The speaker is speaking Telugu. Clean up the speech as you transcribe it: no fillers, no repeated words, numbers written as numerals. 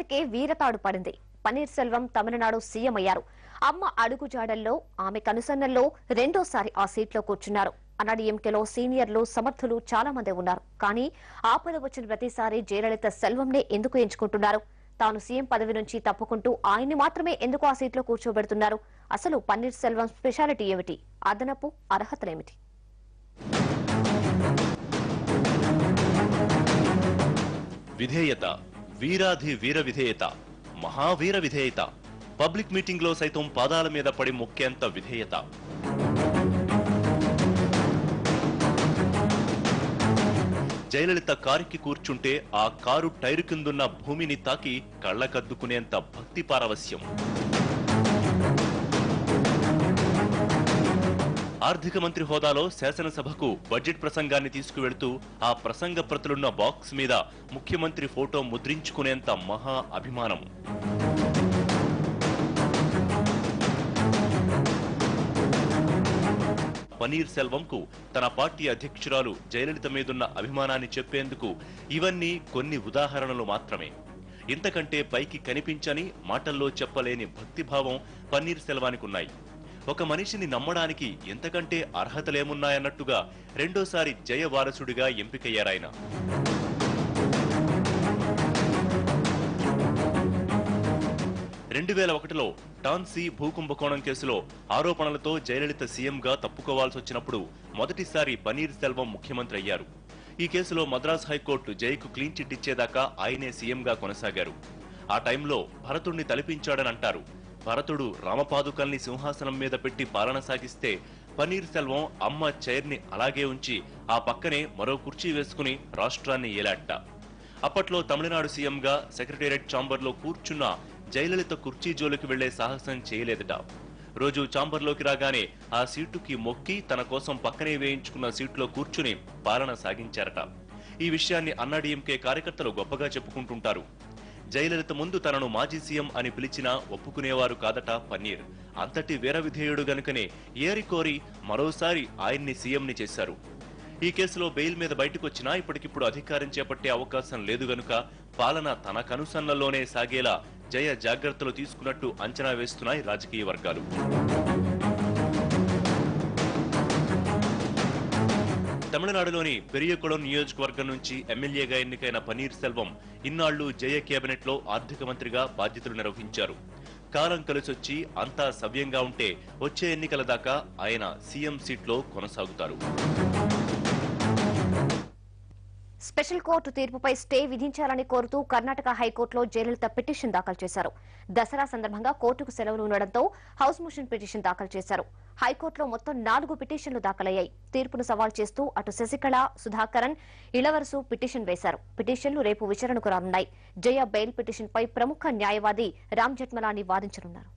అందుకే వీరతాడు పడింది. పన్నీర్ సెల్వం తమిళనాడు సీఎం అయ్యారు. అమ్మ అడుగుజాడల్లో ఆమె కనుసన్నల్లో రెండోసారి ఆ సీట్లో కూర్చున్నారు. అన్నాడీఎంకేలో సీనియర్లు సమర్థులు చాలా మంది ఉన్నారు. కానీ ఆపద వచ్చిన ప్రతిసారి జయలలిత సెల్వంనే ఎందుకు ఎంచుకుంటున్నారు? తాను సీఎం పదవి నుంచి తప్పుకుంటూ ఆయన్ని మాత్రమే ఎందుకు ఆ సీట్లో కూర్చోబెడుతున్నారు? అసలు పన్నీర్ సెల్వం స్పెషాలిటీ ఏమిటి? అదనపు అర్హతలేమిటి? విధేయత, వీరాధి వీర విధేయత, మహావీర విధేయత, పబ్లిక్ మీటింగ్ లో సైతం పాదాల మీద పడి మొక్కేంత విధేయత. జయలలిత కారుకి కూర్చుంటే ఆ కారు టైరు కిందున్న భూమిని తాకి కళ్లకద్దుకునేంత భక్తి పారవస్యం. ఆర్థిక మంత్రి హోదాలో శాసనసభకు బడ్జెట్ ప్రసంగాన్ని తీసుకువెళ్తూ ఆ ప్రసంగ ప్రతులున్న బాక్స్ మీద ముఖ్యమంత్రి ఫోటో ముద్రించుకునేంత మహా అభిమానం. పన్నీర్ సెల్వంకు తన పార్టీ అధ్యక్షురాలు జయలలిత మీదున్న అభిమానాన్ని చెప్పేందుకు ఇవన్నీ కొన్ని ఉదాహరణలు మాత్రమే. ఇంతకంటే పైకి కనిపించని, మాటల్లో చెప్పలేని భక్తిభావం పన్నీర్ సెల్వానికున్నాయి. ఒక మనిషిని నమ్మడానికి ఎంతకంటే అర్హతలేమున్నాయన్నట్టుగా రెండోసారి జయ వారసుడిగా ఎంపికయ్యారాయన. (2001) టాన్సీ భూకుంభకోణం కేసులో ఆరోపణలతో జయలలిత సీఎంగా తప్పుకోవాల్సొచ్చినప్పుడు మొదటిసారి పన్నీర్ సెల్వం ముఖ్యమంత్రి అయ్యారు. ఈ కేసులో మద్రాస్ హైకోర్టు జయకు క్లీన్ చిట్ ఇచ్చేదాకా ఆయనే సీఎంగా కొనసాగారు. ఆ టైంలో భరతుణ్ణి తలపించాడని అంటారు. భరతుడు రామపాదుకల్ని సింహాసనం మీద పెట్టి పాలన సాగిస్తే పన్నీర్ సెల్వం అమ్మ చైర్ని అలాగే ఉంచి ఆ పక్కనే మరో కుర్చీ వేసుకుని రాష్ట్రాన్ని ఏలాట. అప్పట్లో తమిళనాడు సీఎంగా సెక్రటేరియట్ ఛాంబర్లో కూర్చున్న జయలలిత కుర్చీ జోలికి వెళ్లే సాహసం చేయలేదట. రోజు ఛాంబర్లోకి రాగానే ఆ సీటుకి మొక్కి తన కోసం పక్కనే వేయించుకున్న సీట్లో కూర్చుని పాలన సాగించారట. ఈ విషయాన్ని అన్నాడీఎంకే కార్యకర్తలు గొప్పగా చెప్పుకుంటుంటారు. జయలలిత ముందు తనను మాజీ సీఎం అని పిలిచినా ఒప్పుకునేవారు కాదట పన్నీర్. అంతటి వీర విధేయుడు గనుకనే ఏరికోరి మరోసారి ఆయన్ని సీఎంని చేశారు. ఈ కేసులో బెయిల్ మీద బయటకొచ్చినా ఇప్పటికిప్పుడు అధికారం చేపట్టే అవకాశం లేదు గనుక పాలన తన కనుసన్నల్లోనే సాగేలా జయ జాగ్రత్తలు తీసుకున్నట్టు అంచనా వేస్తున్నాయి రాజకీయ వర్గాలు. తమిళనాడులోని పెరియకుళం నియోజకవర్గం నుంచి ఎమ్మెల్యేగా ఎన్నికైన పన్నీర్ సెల్వం ఇన్నాళ్లు జయ కేబినెట్ లో ఆర్థిక మంత్రిగా బాధ్యతలు నిర్వహించారు. కాలం కలిసొచ్చి అంతా సవ్యంగా ఉంటే వచ్చే ఎన్నికల దాకా ఆయన సీఎం సీట్లో కొనసాగుతారు. స్పెషల్ కోర్టు తీర్పుపై స్టే విధించాలని కోరుతూ కర్ణాటక హైకోర్టులో జయలలిత పిటిషన్ దాఖలు చేశారు. దసరా సందర్భంగా కోర్టుకు సెలవులు ఉండడంతో హౌస్ మోషన్ పిటిషన్ దాఖలు చేశారు. హైకోర్టులో మొత్తం 4 పిటిషన్లు దాఖలయ్యాయి. తీర్పును సవాల్ చేస్తూ అటు శశికళ, సుధాకరన్, ఇళవరసు పిటిషన్ వేశారు. పిటిషన్లు రేపు విచారణకు రానున్నాయి. జయ బెయిల్ పిటిషన్పై ప్రముఖ న్యాయవాది రామ్ జెఠ్మలాని వాదించనున్నారు.